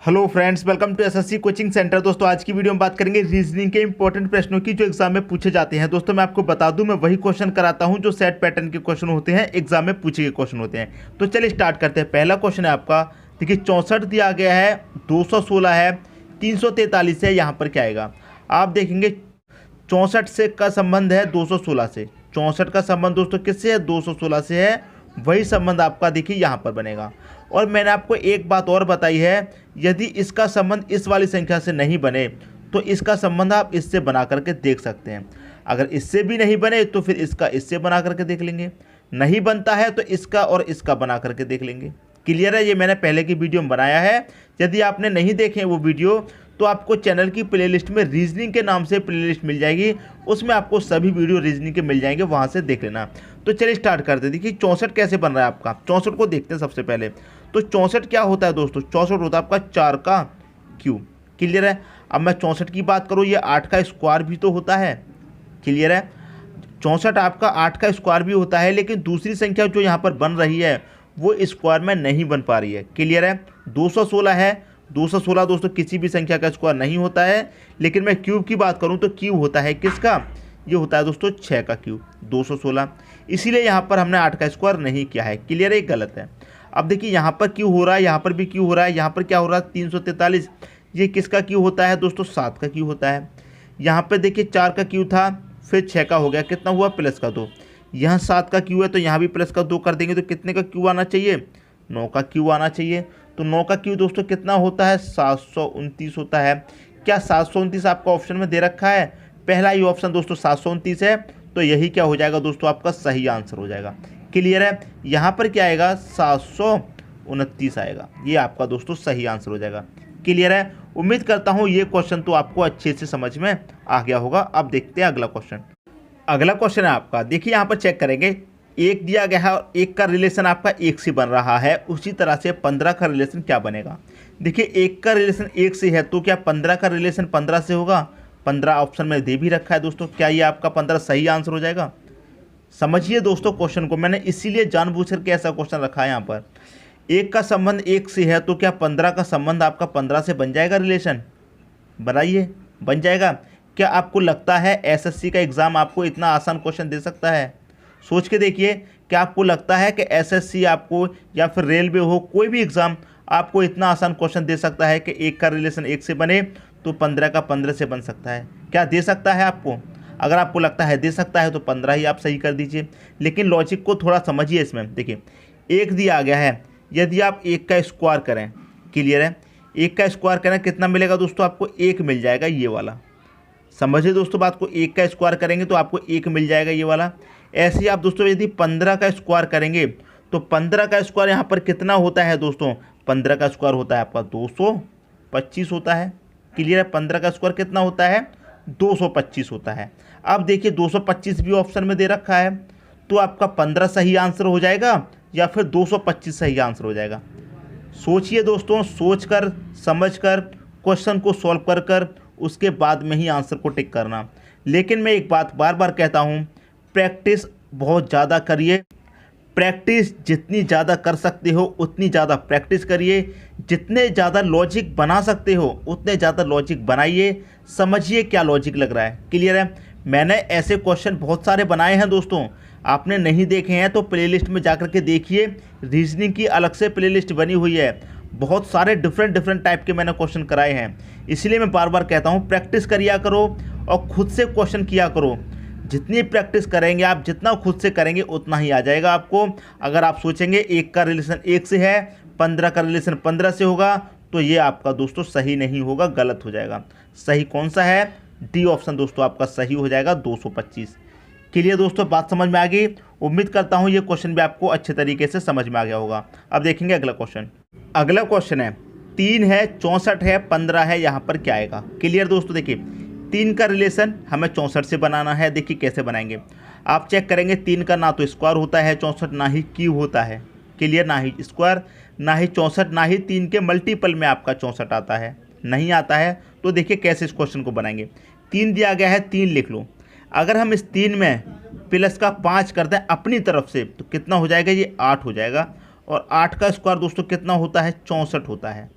Hello friends, welcome to SSC coaching centre. दोस्तों आज की वीडियो में बात करेंगे रीजनिंग के इंपॉर्टेंट प्रश्नों की जो एग्जाम में पूछे जाते हैं। दोस्तों मैं आपको बता दूं, मैं वही क्वेश्चन कराता हूं जो सेट पैटर्न के क्वेश्चन होते हैं, एग्जाम में पूछे गए क्वेश्चन होते हैं। तो चलिए स्टार्ट करते हैं। पहला क्वेश्चन है आपका, देखिए 64 दिया गया है, 216 है, 343 है, यहाँ पर क्या आएगा? आप देखेंगे 64 से का संबंध है 216 से। 64 का संबंध दोस्तों किससे है? 216 से है। वही संबंध आपका देखिए यहाँ पर बनेगा। और मैंने आपको एक बात और बताई है, यदि इसका संबंध इस वाली संख्या से नहीं बने तो इसका संबंध आप इससे बना करके देख सकते हैं। अगर इससे भी नहीं बने तो फिर इसका इससे बना करके देख लेंगे। नहीं बनता है तो इसका और इसका बना करके देख लेंगे। क्लियर है? ये मैंने पहले की वीडियो में बनाया है। यदि आपने नहीं देखे वो वीडियो तो आपको चैनल की प्लेलिस्ट में रीजनिंग के नाम से प्लेलिस्ट मिल जाएगी, उसमें आपको सभी वीडियो रीजनिंग के मिल जाएंगे, वहाँ से देख लेना। तो चलिए स्टार्ट करते हैं। देखिए 64 कैसे बन रहा है आपका। 64 को देखते हैं सबसे पहले। तो 64 क्या होता है दोस्तों? 64 होता है आपका 4 का क्यूब। क्लियर है? अब मैं 64 की बात करूँ, ये 8 का स्क्वायर भी तो होता है। क्लियर है? 64 आपका 8 का स्क्वायर भी होता है, लेकिन दूसरी संख्या जो यहाँ पर बन रही है वो स्क्वायर में नहीं बन पा रही है। क्लियर है? 216 है। 216 दोस्तों किसी भी संख्या का स्क्वायर नहीं होता है, लेकिन मैं क्यूब की बात करूं तो क्यूब होता है किसका? ये होता है दोस्तों 6 का क्यूब, 216। इसीलिए यहाँ पर हमने 8 का स्क्वायर नहीं किया है। क्लियर है? गलत है। अब देखिए यहाँ पर क्यूब हो रहा है, यहाँ पर भी क्यूब हो रहा है, यहाँ पर क्या हो रहा है? 343। ये किसका क्यूब होता है दोस्तों? 7 का क्यूब होता है। यहाँ पर देखिए 4 का क्यूब था, फिर 6 का हो गया, कितना हुआ? प्लस का 2। यहाँ 7 का क्यूब है तो यहाँ भी प्लस का 2 कर देंगे तो कितने का क्यूब आना चाहिए? 9 का क्यूब आना चाहिए। तो 9 का क्यूब दोस्तों कितना होता है? 729 होता है। क्या 729 आपका ऑप्शन में दे रखा है? पहला ही ऑप्शन दोस्तों 729 है, तो यही क्या हो जाएगा दोस्तों? आपका सही आंसर हो जाएगा। क्लियर है? यहाँ पर क्या आएगा? 729 आएगा। ये आपका दोस्तों सही आंसर हो जाएगा। क्लियर है? उम्मीद करता हूँ ये क्वेश्चन तो आपको अच्छे से समझ में आ गया होगा। अब देखते हैं अगला क्वेश्चन। अगला क्वेश्चन है आपका, देखिए यहाँ पर चेक करेंगे, एक दिया गया है और एक का रिलेशन आपका एक से बन रहा है, उसी तरह से 15 का रिलेशन क्या बनेगा? देखिए एक का रिलेशन एक से है तो क्या 15 का रिलेशन 15 से होगा? 15 ऑप्शन में दे भी रखा है दोस्तों। क्या ये आपका 15 सही आंसर हो जाएगा? समझिए दोस्तों क्वेश्चन को, मैंने इसीलिए जानबूझ करके ऐसा क्वेश्चन रखा है यहाँ पर। एक का संबंध एक से है तो क्या 15 का संबंध आपका 15 से बन जाएगा रिलेशन? बनाइए, बन जाएगा। क्या आपको लगता है एसएससी का एग्ज़ाम आपको इतना आसान क्वेश्चन दे सकता है? सोच के देखिए, क्या आपको लगता है कि एसएससी आपको या फिर रेलवे हो, कोई भी एग्ज़ाम आपको इतना आसान क्वेश्चन दे सकता है कि एक का रिलेशन एक से बने तो 15 का 15 से बन सकता है? क्या दे सकता है आपको? अगर आपको लगता है दे सकता है तो 15 ही आप सही कर दीजिए। लेकिन लॉजिक को थोड़ा समझिए इसमें। देखिए एक दिया गया है, यदि आप एक का स्क्वायर करें, क्लियर है, एक का स्क्वायर करें कितना मिलेगा दोस्तों? आपको एक मिल जाएगा, ये वाला। समझिए दोस्तों बात को, एक का स्क्वायर करेंगे तो आपको एक मिल जाएगा, ये वाला। ऐसे ही आप दोस्तों यदि 15 का स्क्वायर करेंगे तो 15 का स्क्वायर यहाँ पर कितना होता है दोस्तों? 15 का स्क्वायर होता है आपका 225 होता है। क्लियर है? 15 का स्क्वायर कितना होता है? 225 होता है। अब देखिए 225 भी ऑप्शन में दे रखा है, तो आपका 15 सही आंसर हो जाएगा या फिर 225 सही आंसर हो जाएगा? सोचिए दोस्तों, सोचकर समझकर क्वेश्चन को सॉल्व कर कर उसके बाद में ही आंसर को टिक करना। लेकिन मैं एक बात बार बार कहता हूँ, प्रैक्टिस बहुत ज़्यादा करिए। प्रैक्टिस जितनी ज़्यादा कर सकते हो उतनी ज़्यादा प्रैक्टिस करिए। जितने ज़्यादा लॉजिक बना सकते हो उतने ज़्यादा लॉजिक बनाइए। समझिए क्या लॉजिक लग रहा है। क्लियर है? मैंने ऐसे क्वेश्चन बहुत सारे बनाए हैं दोस्तों, आपने नहीं देखे हैं तो प्लेलिस्ट में जाकर के देखिए। रीजनिंग की अलग से प्लेलिस्ट बनी हुई है, बहुत सारे डिफरेंट टाइप के मैंने क्वेश्चन कराए हैं। इसलिए मैं बार बार कहता हूँ प्रैक्टिस करिया करो और खुद से क्वेश्चन किया करो। जितनी प्रैक्टिस करेंगे आप, जितना खुद से करेंगे उतना ही आ जाएगा आपको। अगर आप सोचेंगे एक का रिलेशन एक से है, 15 का रिलेशन 15 से होगा, तो ये आपका दोस्तों सही नहीं होगा, गलत हो जाएगा। सही कौन सा है? डी ऑप्शन दोस्तों आपका सही हो जाएगा, 225। क्लियर दोस्तों? बात समझ में आ गई? उम्मीद करता हूँ ये क्वेश्चन भी आपको अच्छे तरीके से समझ में आ गया होगा। अब देखेंगे अगला क्वेश्चन। अगला क्वेश्चन है 3 है, 64 है, 15 है, यहाँ पर क्या आएगा? क्लियर दोस्तों? देखिए 3 का रिलेशन हमें 64 से बनाना है। देखिए कैसे बनाएंगे, आप चेक करेंगे 3 का ना तो स्क्वायर होता है 64, ना ही क्यूब होता है। क्लियर? ना ही स्क्वायर, ना ही 64, ना ही 3 के मल्टीपल में आपका 64 आता है, नहीं आता है। तो देखिए कैसे इस क्वेश्चन को बनाएंगे। 3 दिया गया है, 3 लिख लो। अगर हम इस 3 में प्लस का 5 कर दें अपनी तरफ से तो कितना हो जाएगा? ये 8 हो जाएगा। और 8 का स्क्वायर दोस्तों कितना होता है? 64 होता है।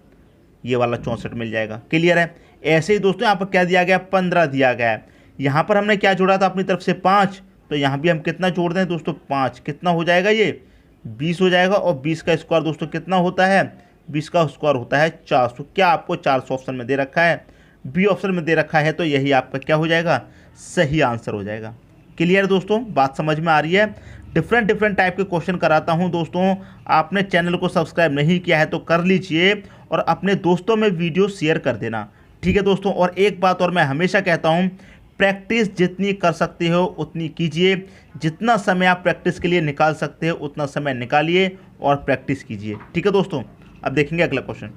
ये वाला 64 मिल जाएगा। क्लियर है। ऐसे ही दोस्तों यहाँ पर क्या दिया गया, 15 दिया गया है। यहाँ पर हमने क्या जोड़ा था अपनी तरफ से 5, तो यहाँ भी हम कितना जोड़ दें दोस्तों 5, कितना हो जाएगा ये 20 हो जाएगा। और 20 का स्क्वायर दोस्तों कितना होता है, 20 का स्क्वायर होता है 400। क्या आपको 400 ऑप्शन में दे रखा है, बी ऑप्शन में दे रखा है, तो यही आपका क्या हो जाएगा, सही आंसर हो जाएगा। क्लियर दोस्तों, बात समझ में आ रही है। डिफरेंट टाइप के क्वेश्चन कराता हूं दोस्तों। आपने चैनल को सब्सक्राइब नहीं किया है तो कर लीजिए और अपने दोस्तों में वीडियो शेयर कर देना, ठीक है दोस्तों। और एक बात और मैं हमेशा कहता हूं, प्रैक्टिस जितनी कर सकते हो उतनी कीजिए। जितना समय आप प्रैक्टिस के लिए निकाल सकते हो उतना समय निकालिए और प्रैक्टिस कीजिए, ठीक है दोस्तों। अब देखेंगे अगला क्वेश्चन।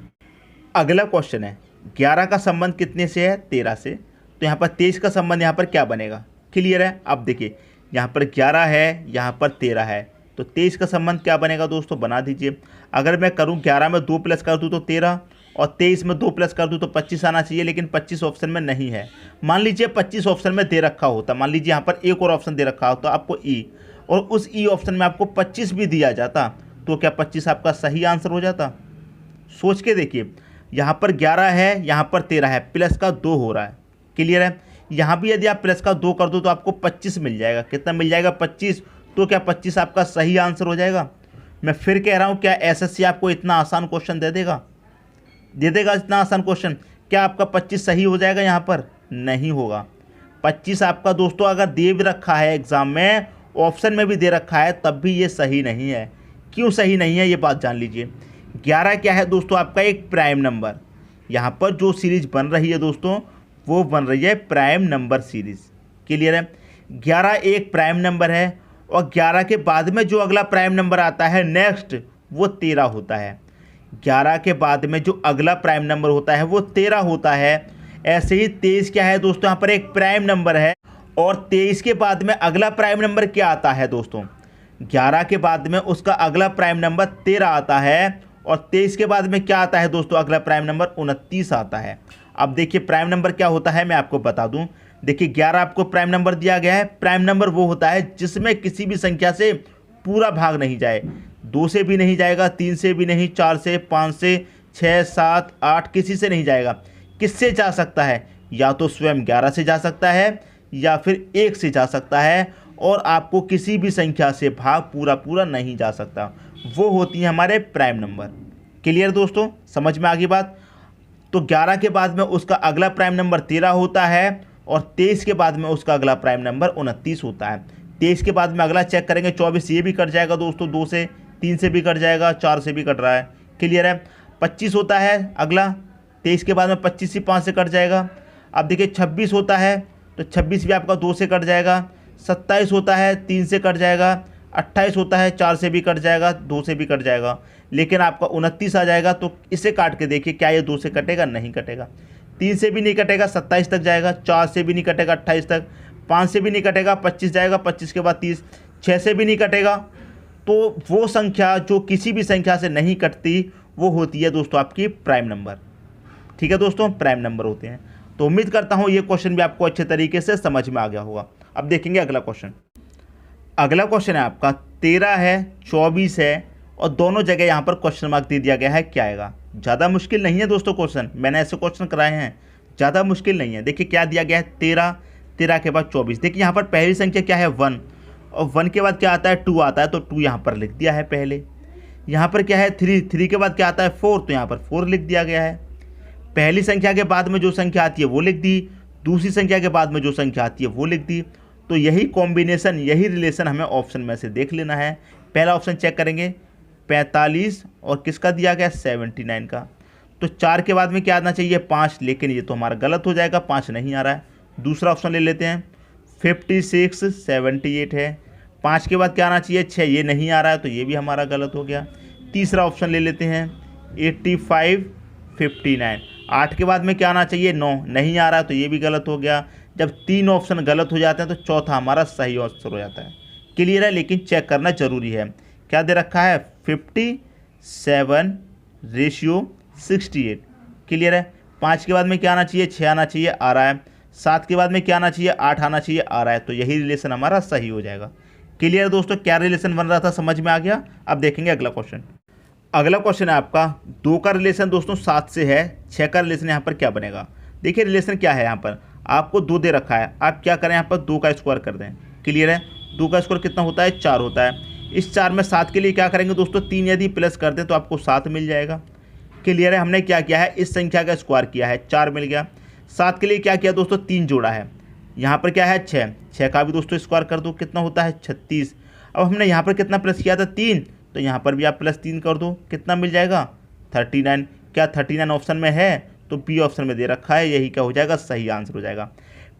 अगला क्वेश्चन है 11 का संबंध कितने से है, 13 से। तो यहाँ पर 23 का संबंध यहाँ पर क्या बनेगा। क्लियर है। अब देखिए यहाँ पर 11 है, यहाँ पर 13 है, तो 23 का संबंध क्या बनेगा दोस्तों, बना दीजिए। अगर मैं करूँ 11 में 2 प्लस कर दूँ तो 13, और 23 में 2 प्लस कर दूँ तो 25 आना चाहिए, लेकिन 25 ऑप्शन में नहीं है। मान लीजिए 25 ऑप्शन में दे रखा होता, मान लीजिए यहाँ पर एक और ऑप्शन दे रखा होता आपको ई, और उस ई ऑप्शन में आपको 25 भी दिया जाता, तो क्या 25 आपका सही आंसर हो जाता। सोच के देखिए, यहाँ पर 11 है, यहाँ पर 13 है, प्लस का 2 हो रहा है। क्लियर है। यहाँ भी यदि आप प्लस का 2 कर दो तो आपको 25 मिल जाएगा। कितना मिल जाएगा, 25। तो क्या 25 आपका सही आंसर हो जाएगा। मैं फिर कह रहा हूँ, क्या एसएससी आपको इतना आसान क्वेश्चन दे देगा इतना आसान क्वेश्चन। क्या आपका 25 सही हो जाएगा, यहाँ पर नहीं होगा। 25 आपका दोस्तों अगर दे भी रखा है एग्जाम में, ऑप्शन में भी दे रखा है, तब भी ये सही नहीं है। क्यों सही नहीं है, ये बात जान लीजिए। 11 क्या है दोस्तों, आपका एक प्राइम नंबर। यहाँ पर जो सीरीज बन रही है दोस्तों, वो बन रही है प्राइम नंबर सीरीज। क्लियर है। 11 एक प्राइम नंबर है, और 11 के बाद में जो अगला प्राइम नंबर आता है नेक्स्ट, वो 13 होता है। 11 के बाद में जो अगला प्राइम नंबर होता है वो 13 होता है। ऐसे ही 23 क्या है दोस्तों, यहाँ पर एक प्राइम नंबर है, और 23 के बाद में अगला प्राइम नंबर क्या आता है दोस्तों, 11 के बाद में उसका अगला प्राइम नंबर 13 आता है, और 23 के बाद में क्या आता है दोस्तों, अगला प्राइम नंबर 29 आता है। अब देखिए प्राइम नंबर क्या होता है, मैं आपको बता दूं। देखिए 11 आपको प्राइम नंबर दिया गया है। प्राइम नंबर वो होता है जिसमें किसी भी संख्या से पूरा भाग नहीं जाए, 2 से भी नहीं जाएगा, 3 से भी नहीं, 4 से, 5 से, 6, 7, 8 किसी से नहीं जाएगा। किससे जा सकता है, या तो स्वयं 11 से जा सकता है, या फिर 1 से जा सकता है, और आपको किसी भी संख्या से भाग पूरा नहीं जा सकता। वो होती है हमारे प्राइम नंबर। क्लियर दोस्तों, समझ में आ गई बात। तो 11 के बाद में उसका अगला प्राइम नंबर 13 होता है, और 23 के बाद में उसका अगला प्राइम नंबर 29 होता है। 23 के बाद में अगला चेक करेंगे 24, ये भी कट जाएगा दोस्तों, 2 से, 3 से भी कट जाएगा, 4 से भी कट रहा है। क्लियर है। 25 होता है अगला, 23 के बाद में 25 से 5 से कट जाएगा। अब देखिए 26 होता है, तो 26 भी आपका 2 से कट जाएगा। 27 होता है, 3 से कट जाएगा। 28 होता है, 4 से भी कट जाएगा, 2 से भी कट जाएगा। लेकिन आपका 29 आ जाएगा, तो इसे काट के देखिए क्या ये 2 से कटेगा, नहीं कटेगा। 3 से भी नहीं कटेगा, 27 तक जाएगा। 4 से भी नहीं कटेगा, 28 तक। 5 से भी नहीं कटेगा, 25 जाएगा। 25 के बाद 30। 6 से भी नहीं कटेगा। तो वो संख्या जो किसी भी संख्या से नहीं कटती, वो होती है दोस्तों आपकी प्राइम नंबर। ठीक है दोस्तों, प्राइम नंबर होते हैं। तो उम्मीद करता हूँ ये क्वेश्चन भी आपको अच्छे तरीके से समझ में आ गया होगा। अब देखेंगे अगला क्वेश्चन। अगला क्वेश्चन है आपका 13 है, 24 है, और दोनों जगह यहाँ पर क्वेश्चन मार्क दे दिया गया है। क्या आएगा। ज़्यादा मुश्किल नहीं है दोस्तों क्वेश्चन, मैंने ऐसे क्वेश्चन कराए हैं, ज़्यादा मुश्किल नहीं है। देखिए क्या दिया गया है, 13, 13 के बाद 24। देखिए यहाँ पर पहली संख्या क्या है, 1, और 1 के बाद क्या आता है, 2 आता है, तो 2 यहाँ पर लिख दिया है पहले। यहाँ पर क्या है, 3, 3 के बाद क्या आता है, 4, तो यहाँ पर 4 लिख दिया गया है। पहली संख्या के बाद में जो संख्या आती है वो लिख दी, दूसरी संख्या के बाद में जो संख्या आती है वो लिख दी। तो यही कॉम्बिनेशन, यही रिलेशन हमें ऑप्शन में से देख लेना है। पहला ऑप्शन चेक करेंगे 45, और किसका दिया गया 79 का। तो 4 के बाद में क्या आना चाहिए 5, लेकिन ये तो हमारा गलत हो जाएगा, 5 नहीं आ रहा है। दूसरा ऑप्शन ले लेते हैं 56, 78 है। 5 के बाद क्या आना चाहिए 6, ये नहीं आ रहा है, तो ये भी हमारा गलत हो गया। तीसरा ऑप्शन ले लेते हैं 85, 59। 8 के बाद में क्या आना चाहिए 9, नहीं आ रहा है, तो ये भी गलत हो गया। जब 3 ऑप्शन गलत हो जाते हैं तो चौथा हमारा सही आंसर हो जाता है। क्लियर है, लेकिन चेक करना जरूरी है। क्या दे रखा है 57:68। क्लियर है। 5 के बाद में क्या आना चाहिए 6 आना चाहिए, आ रहा है। 7 के बाद में क्या आना चाहिए 8 आना चाहिए, आ रहा है। तो यही रिलेशन हमारा सही हो जाएगा। क्लियर दोस्तों, क्या रिलेशन बन रहा था समझ में आ गया। अब देखेंगे अगला क्वेश्चन। अगला क्वेश्चन है आपका 2 का रिलेशन दोस्तों 7 से है, 6 का रिलेशन यहाँ पर क्या बनेगा। देखिए रिलेशन क्या है, यहाँ पर आपको 2 दे रखा है, आप क्या करें यहाँ पर 2 का स्क्वायर कर दें। क्लियर है, 2 का स्क्वायर कितना होता है 4 होता है। इस 4 में 7 के लिए क्या करेंगे दोस्तों 3 यदि प्लस कर दें तो आपको 7 मिल जाएगा। क्लियर है, हमने क्या किया है इस संख्या का स्क्वायर किया है 4 मिल गया। 7 के लिए क्या किया दोस्तों 3 जोड़ा है, यहाँ पर क्या है 6 का भी दोस्तों स्क्वायर कर दो कितना होता है 36। अब हमने यहाँ पर कितना प्लस किया था 3, तो यहाँ पर भी आप +3 कर दो कितना मिल जाएगा 39। क्या 39 ऑप्शन में है, तो बी ऑप्शन में दे रखा है, यही क्या हो जाएगा सही आंसर हो जाएगा।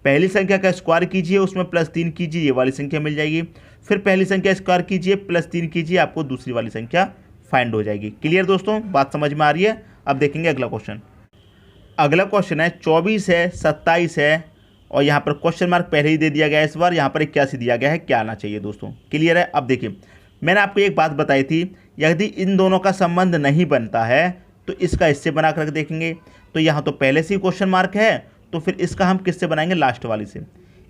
पहली संख्या का स्क्वायर कीजिए उसमें +3 कीजिए, ये वाली संख्या मिल जाएगी। फिर पहली संख्या स्क्वायर कीजिए +3 कीजिए, आपको दूसरी वाली संख्या फाइंड हो जाएगी। क्लियर दोस्तों, बात समझ में आ रही है। अब देखेंगे अगला क्वेश्चन। अगला क्वेश्चन है 24 है 27 है और यहाँ पर क्वेश्चन मार्क पहले ही दे दिया गया है, इस बार यहाँ पर 81 दिया गया है, क्या आना चाहिए दोस्तों। क्लियर है, अब देखिए मैंने आपको एक बात बताई थी, यदि इन दोनों का संबंध नहीं बनता है तो इसका इससे बना कर देखेंगे। तो यहाँ तो पहले से ही क्वेश्चन मार्क है, तो फिर इसका हम किससे बनाएंगे लास्ट वाली से।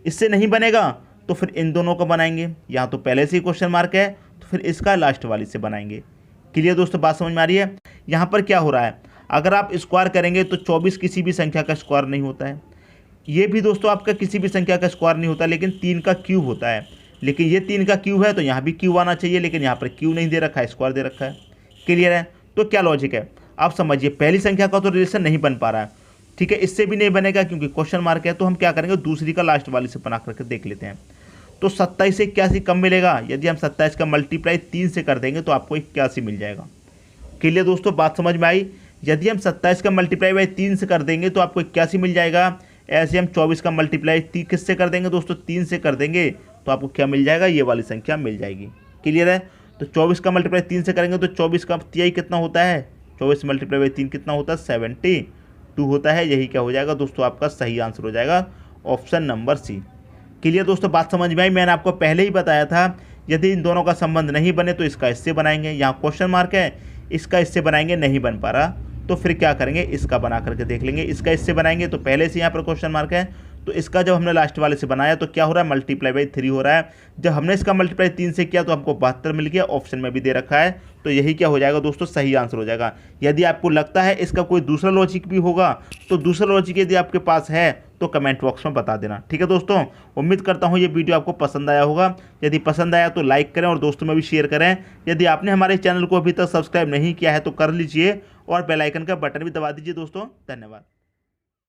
इससे नहीं बनेगा तो फिर इन दोनों को बनाएंगे, यहाँ तो पहले से ही क्वेश्चन मार्क है तो फिर इसका लास्ट वाली से बनाएंगे। क्लियर दोस्तों, बात समझ में आ रही है। यहाँ पर क्या हो रहा है, अगर आप स्क्वायर करेंगे तो 24 किसी भी संख्या का स्क्वायर नहीं होता है, ये भी दोस्तों आपका किसी भी संख्या का स्क्वायर नहीं होता, लेकिन 3 का क्यूब होता है। लेकिन ये 3 का क्यूब है तो यहाँ भी क्यूब आना चाहिए, लेकिन यहाँ पर क्यूब नहीं दे रखा है, स्क्वायर दे रखा है। क्लियर है, तो क्या लॉजिक है आप समझिए। पहली संख्या का तो रिलेशन नहीं बन पा रहा है, ठीक है, इससे भी नहीं बनेगा क्योंकि क्वेश्चन मार्क है, तो हम क्या करेंगे दूसरी का लास्ट वाली से बना करके देख लेते हैं। तो 27 से 81 कम मिलेगा, यदि हम 27 का मल्टीप्लाई 3 से कर देंगे तो आपको 81 मिल जाएगा। क्लियर दोस्तों, बात समझ में आई। यदि हम 27 का मल्टीप्लाई बाई 3 से कर देंगे तो आपको 81 मिल जाएगा। ऐसे हम 24 का मल्टीप्लाई किससे कर देंगे दोस्तों 3 से कर देंगे तो आपको क्या मिल जाएगा, ये वाली संख्या मिल जाएगी। क्लियर है, तो 24 का मल्टीप्लाई 3 से करेंगे तो 24 का तिहाई कितना होता है, 24 मल्टीप्लाई बाई 3 कितना होता है 72 होता है, यही क्या हो जाएगा दोस्तों आपका सही आंसर हो जाएगा ऑप्शन नंबर सी। क्लियर दोस्तों, बात समझ में आई। मैंने आपको पहले ही बताया था यदि इन दोनों का संबंध नहीं बने तो इसका इससे बनाएंगे, यहाँ क्वेश्चन मार्क है इसका इससे बनाएंगे, नहीं बन पा रहा तो फिर क्या करेंगे इसका बना करके देख लेंगे। इसका इससे बनाएंगे तो पहले से यहाँ पर क्वेश्चन मार्क है, तो इसका जब हमने लास्ट वाले से बनाया तो क्या हो रहा है मल्टीप्लाई बाई 3 हो रहा है। जब हमने इसका मल्टीप्लाई 3 से किया तो हमको 72 मिल गया, ऑप्शन में भी दे रखा है, तो यही क्या हो जाएगा दोस्तों सही आंसर हो जाएगा। यदि आपको लगता है इसका कोई दूसरा लॉजिक भी होगा तो दूसरा लॉजिक यदि आपके पास है तो कमेंट बॉक्स में बता देना। ठीक है दोस्तों, उम्मीद करता हूँ ये वीडियो आपको पसंद आया होगा। यदि पसंद आया तो लाइक करें और दोस्तों में भी शेयर करें। यदि आपने हमारे चैनल को अभी तक सब्सक्राइब नहीं किया है तो कर लीजिए और बेल आइकन का बटन भी दबा दीजिए दोस्तों। धन्यवाद।